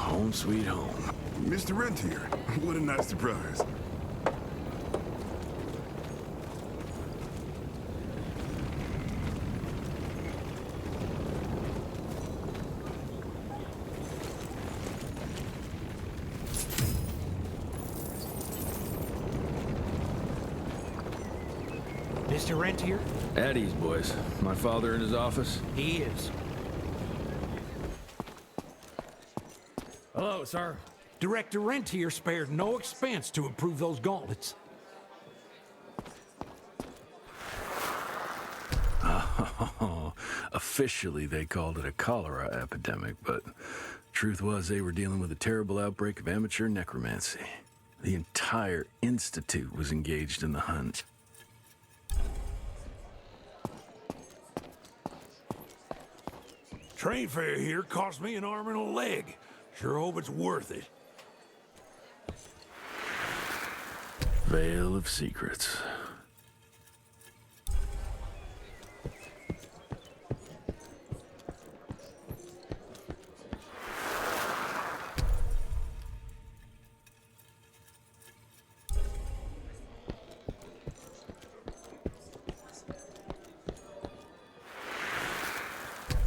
Home sweet home. Mr. Rentier, what a nice surprise. Mr. Rentier? At ease, boys. My father in his office? He is. Hello, sir. Director Rentier spared no expense to improve those gauntlets. Officially, they called it a cholera epidemic, but truth was they were dealing with a terrible outbreak of amateur necromancy. The entire institute was engaged in the hunt. Train fare here cost me an arm and a leg. Sure hope it's worth it. Veil of Secrets.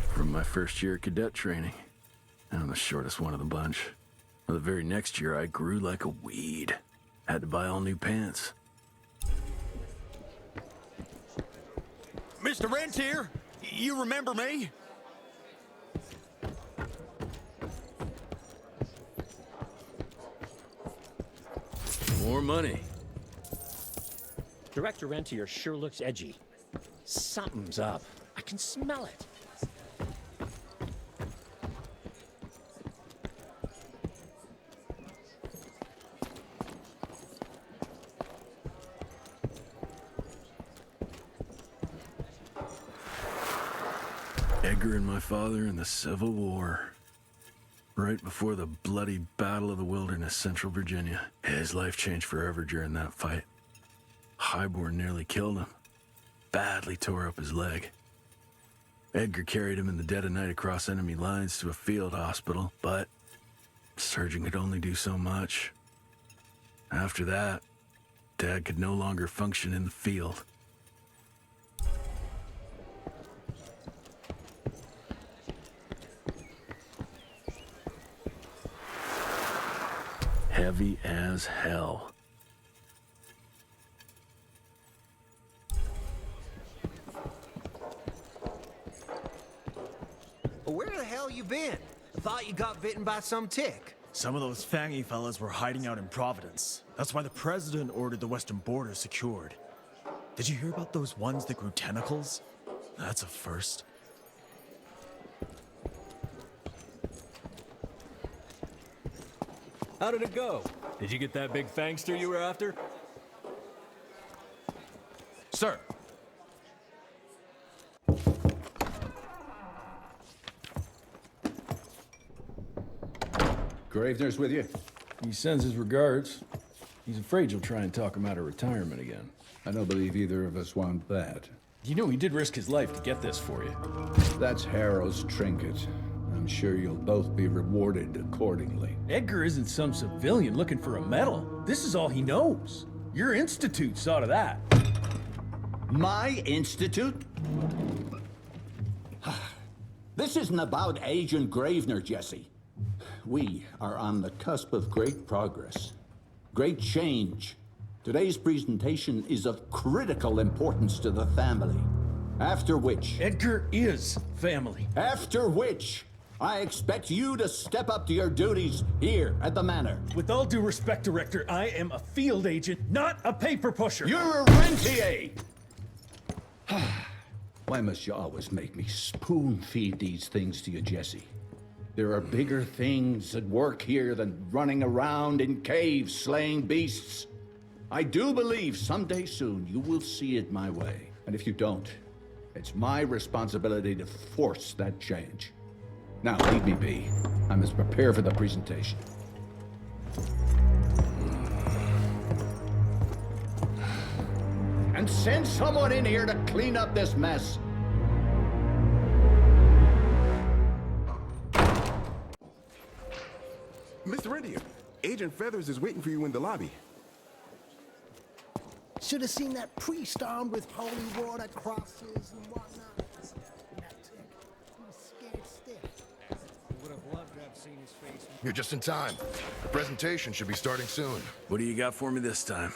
From my first year of cadet training. I'm the shortest one of the bunch. Well, the very next year, I grew like a weed. Had to buy all new pants. Mr. Rentier, you remember me? More money. Director Rentier sure looks edgy. Something's up. I can smell it. Edgar and my father in the Civil War. Right before the bloody Battle of the Wilderness, Central Virginia. His life changed forever during that fight. Highborn nearly killed him. Badly tore up his leg. Edgar carried him in the dead of night across enemy lines to a field hospital, but the surgeon could only do so much. After that, Dad could no longer function in the field. Heavy as hell. Where the hell you been? I thought you got bitten by some tick. Some of those fangy fellas were hiding out in Providence. That's why the president ordered the western border secured. Did you hear about those ones that grew tentacles? That's a first. How did it go? Did you get that big fangster you were after? Sir! Gravener's with you? He sends his regards. He's afraid you'll try and talk him out of retirement again. I don't believe either of us want that. You know he did risk his life to get this for you. That's Harrow's trinket. I'm sure you'll both be rewarded accordingly. Edgar isn't some civilian looking for a medal. This is all he knows. Your institute saw to that. My institute? This isn't about Agent Gravener, Jesse. We are on the cusp of great progress, great change. Today's presentation is of critical importance to the family. After which... Edgar is family. After which, I expect you to step up to your duties here at the Manor. With all due respect, Director, I am a field agent, not a paper pusher. You're a rentier! Why must you always make me spoon-feed these things to you, Jesse? There are bigger things at work here than running around in caves slaying beasts. I do believe someday soon you will see it my way. And if you don't, it's my responsibility to force that change. Now, leave me be. I must prepare for the presentation. And send someone in here to clean up this mess. Mr. Rentier, Agent Feathers is waiting for you in the lobby. Should have seen that priest armed with holy water, crosses, and whatnot. That tick, he was scared stiff. Would have loved to have seen his face. You're just in time. The presentation should be starting soon. What do you got for me this time?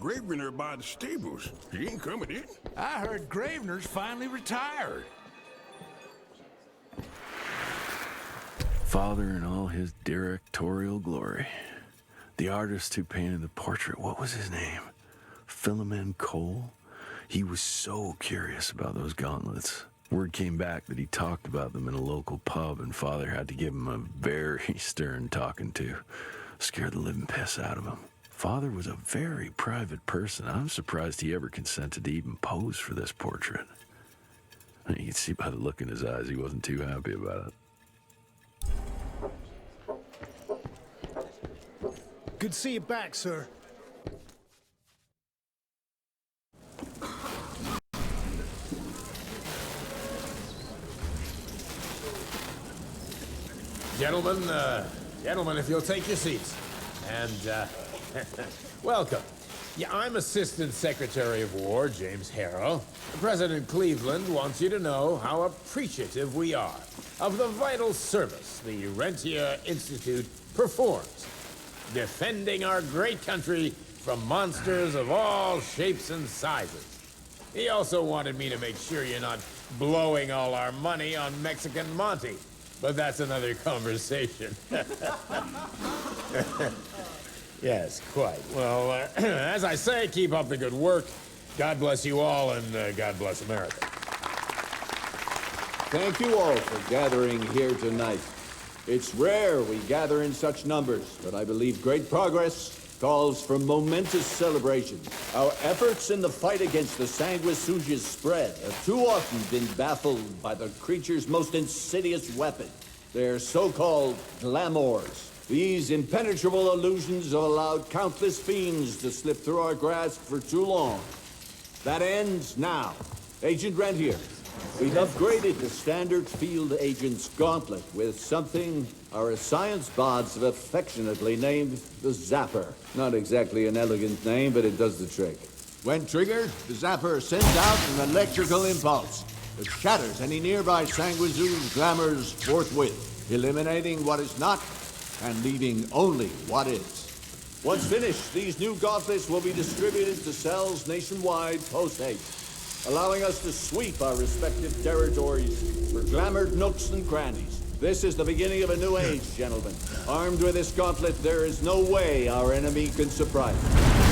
Gravener by the stables. He ain't coming in. I heard Gravener's finally retired. Father in all his directorial glory. The artist who painted the portrait, what was his name? Philomen Cole? He was so curious about those gauntlets. Word came back that he talked about them in a local pub, and Father had to give him a very stern talking to. Scared the living piss out of him. Father was a very private person. I'm surprised he ever consented to even pose for this portrait. You can see by the look in his eyes he wasn't too happy about it. Good to see you back, sir. Gentlemen, if you'll take your seats. And, welcome. Yeah, I'm Assistant Secretary of War, James Harrow. President Cleveland wants you to know how appreciative we are of the vital service the Rentier Institute performs, defending our great country from monsters of all shapes and sizes. He also wanted me to make sure you're not blowing all our money on Mexican Monty, but that's another conversation. Yes, quite. Well, as I say, keep up the good work. God bless you all, and God bless America. Thank you all for gathering here tonight. It's rare we gather in such numbers, but I believe great progress calls for momentous celebration. Our efforts in the fight against the sanguisuga's spread have too often been baffled by the creature's most insidious weapon, their so-called glamours. These impenetrable illusions have allowed countless fiends to slip through our grasp for too long. That ends now. Agent Rentier, we've upgraded the standard field agent's gauntlet with something our science bots have affectionately named the Zapper. Not exactly an elegant name, but it does the trick. When triggered, the Zapper sends out an electrical impulse that shatters any nearby sanguisuga's glamours forthwith, eliminating what is not and leaving only what is. Once finished, these new gauntlets will be distributed to cells nationwide post-haste, allowing us to sweep our respective territories for glamoured nooks and crannies. This is the beginning of a new age, gentlemen. Armed with this gauntlet, there is no way our enemy can surprise us.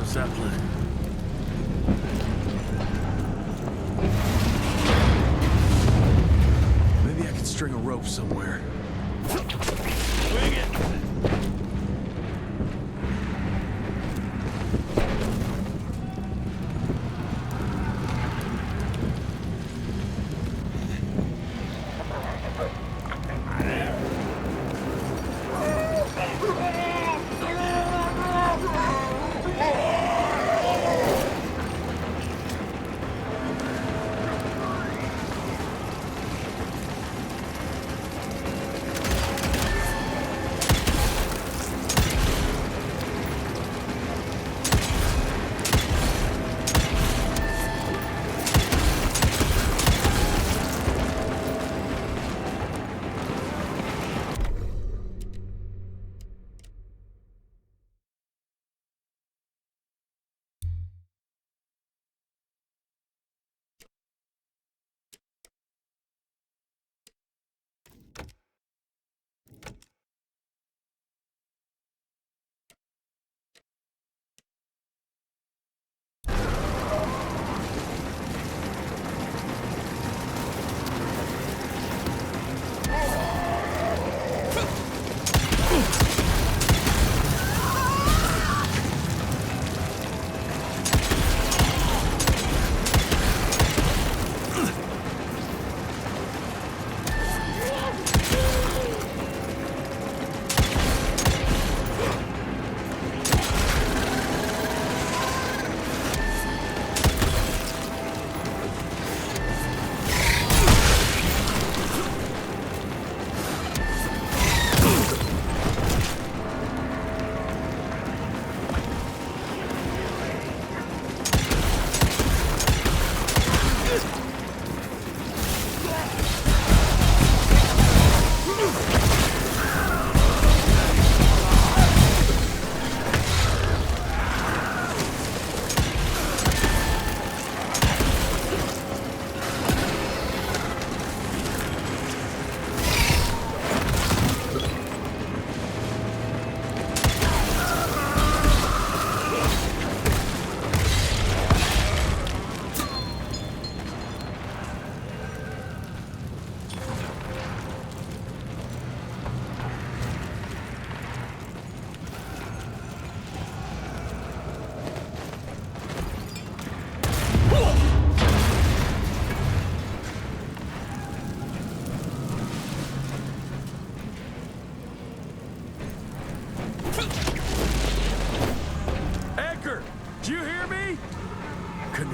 Zeppelin. Maybe I could string a rope somewhere. Swing it!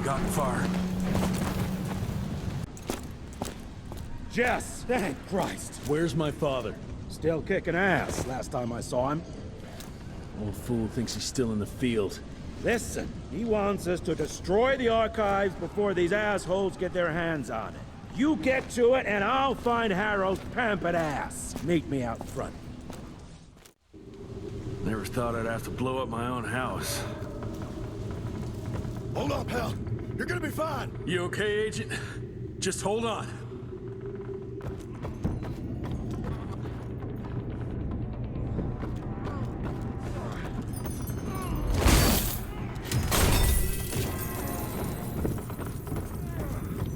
gotten far. Jess, thank Christ. Where's my father? Still kicking ass, last time I saw him. Old fool thinks he's still in the field. Listen, he wants us to destroy the archives before these assholes get their hands on it. You get to it, and I'll find Harold's pampered ass. Meet me out front. Never thought I'd have to blow up my own house. Hold up, Hal. You're gonna be fine. You okay, Agent? Just hold on.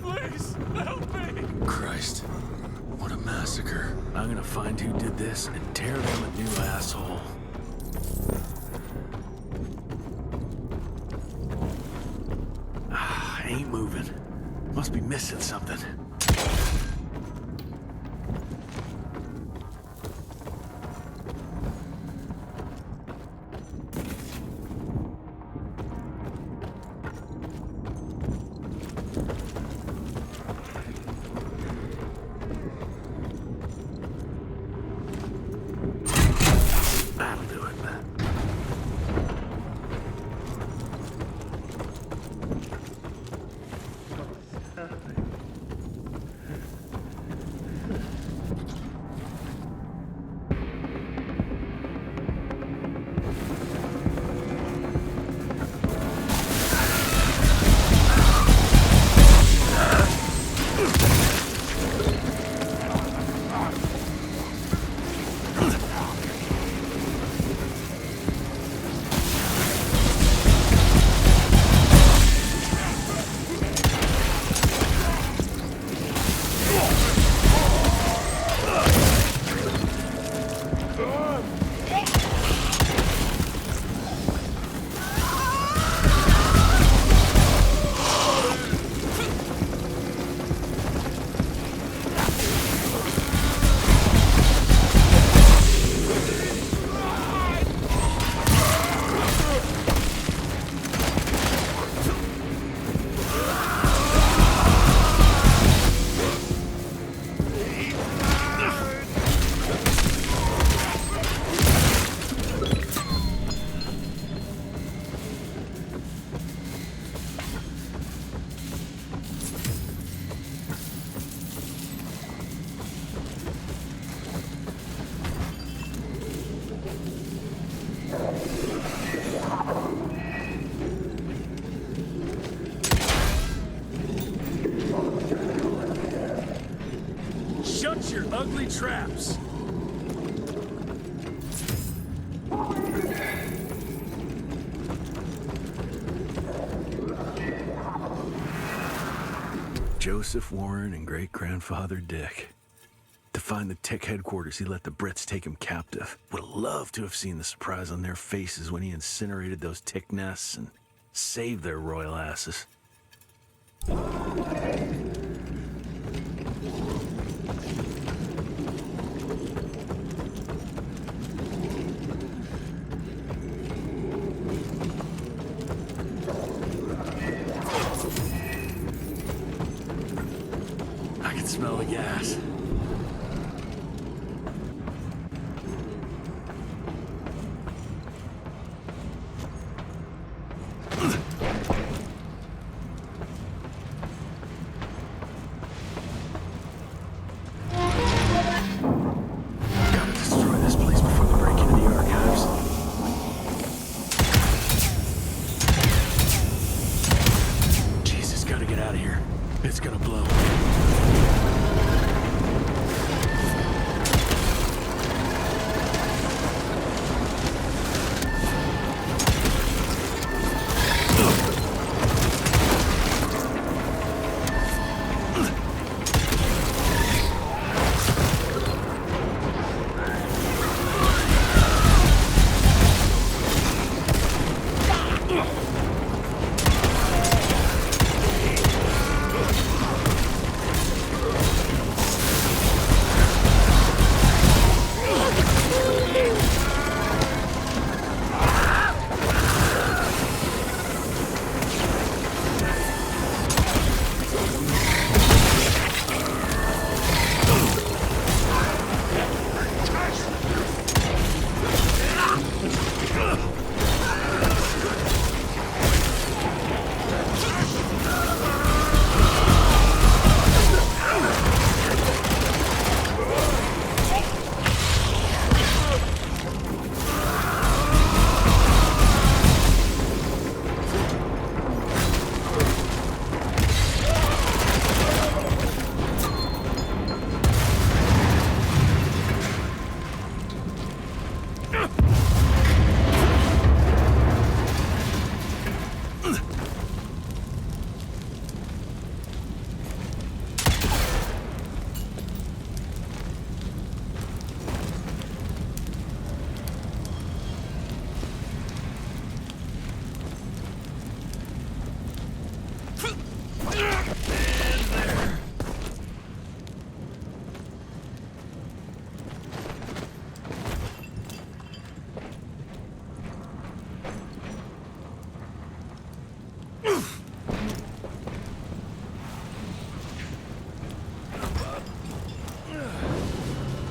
Please, help me! Christ, what a massacre. I'm gonna find who did this and tear them a new asshole. Ain't moving. Must be missing something. That'll do it. traps! Joseph Warren and great-grandfather Dick. To find the Tick headquarters, he let the Brits take him captive. Would have loved to have seen the surprise on their faces when he incinerated those Tick nests and saved their royal asses. I can smell the gas. Gotta destroy this place before they break into the archives. Jesus, gotta get out of here. It's gonna blow.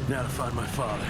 Now to find my father.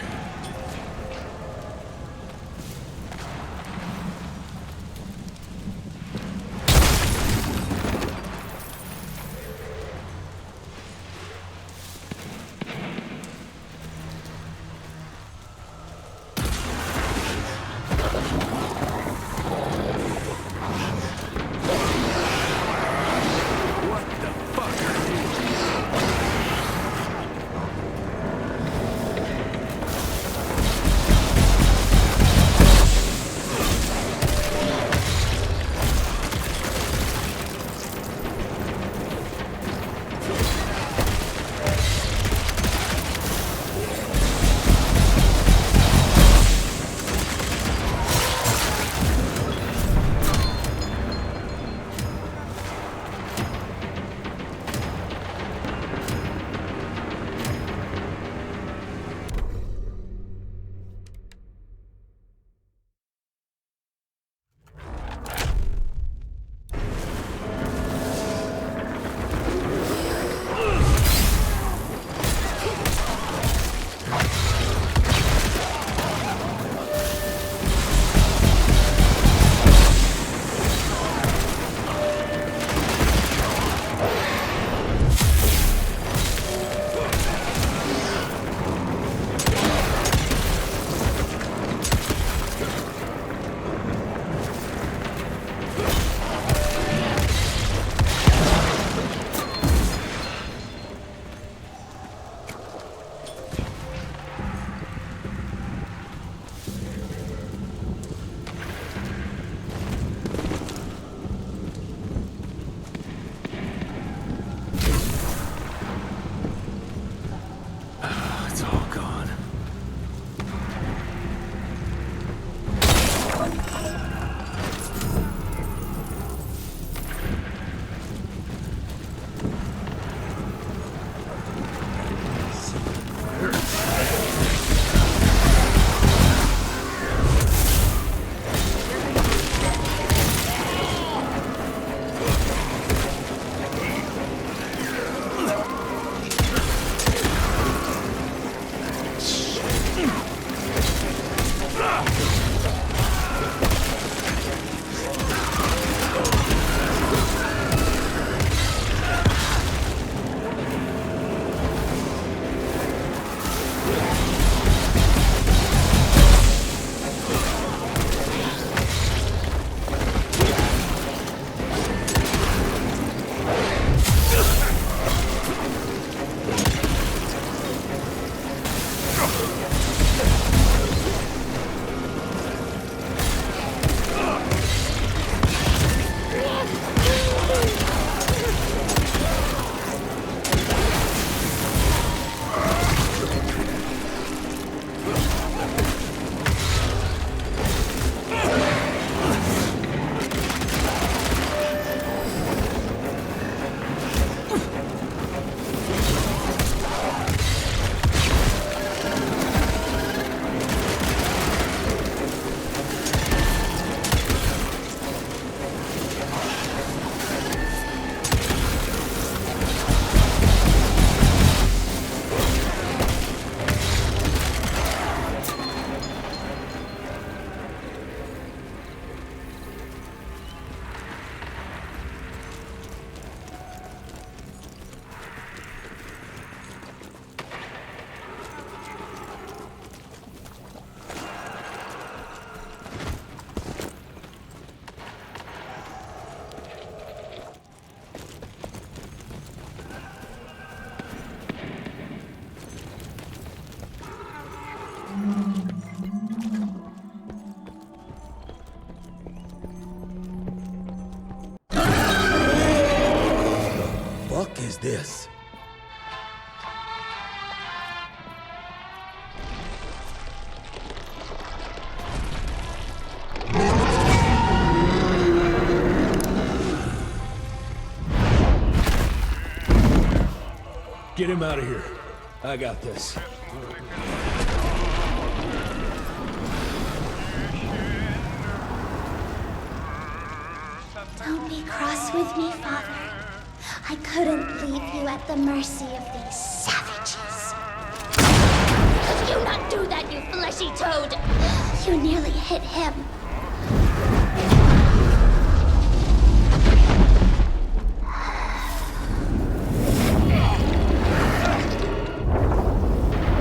Fuck is this? Get him out of here. I got this. Don't be cross with me, Father. I couldn't leave you at the mercy of these savages. You not do that, you fleshy toad! You nearly hit him.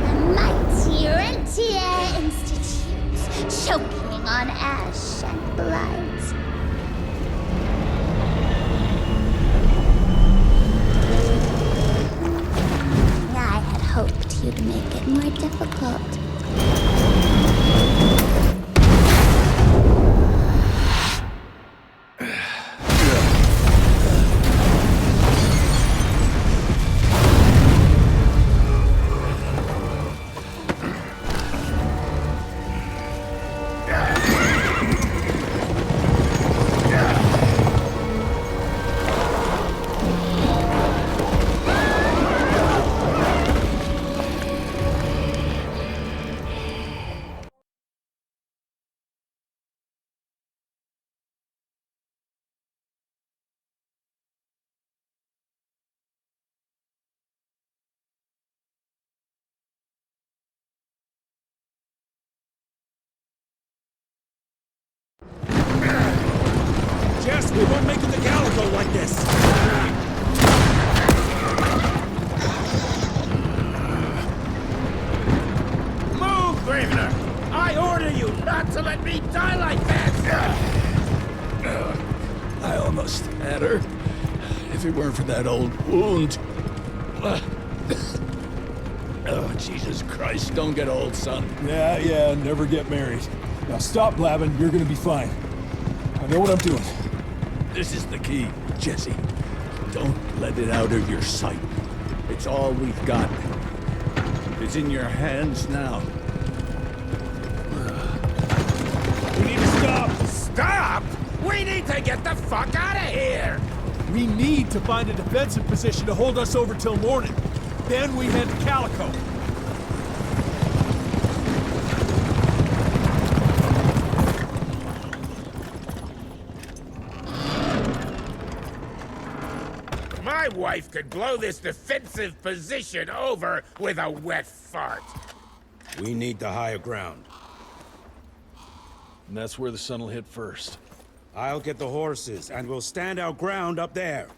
The mighty Rentier Institute, choking on ash and blood. I had hoped you'd make it more difficult. Jess, we won't make it to Calico like this! Move, Gravener! I order you not to let me die like this! I almost had her. If it weren't for that old wound. Oh, Jesus Christ, don't get old, son. Yeah, never get married. Now stop blabbing, you're gonna be fine. I know what I'm doing. This is the key, Jesse. Don't let it out of your sight. It's all we've got. It's in your hands now. We need to stop! Stop! We need to get the fuck out of here! We need to find a defensive position to hold us over till morning. Then we head to Calico. My wife could blow this defensive position over with a wet fart. We need the higher ground. And that's where the sun will hit first. I'll get the horses, and we'll stand our ground up there.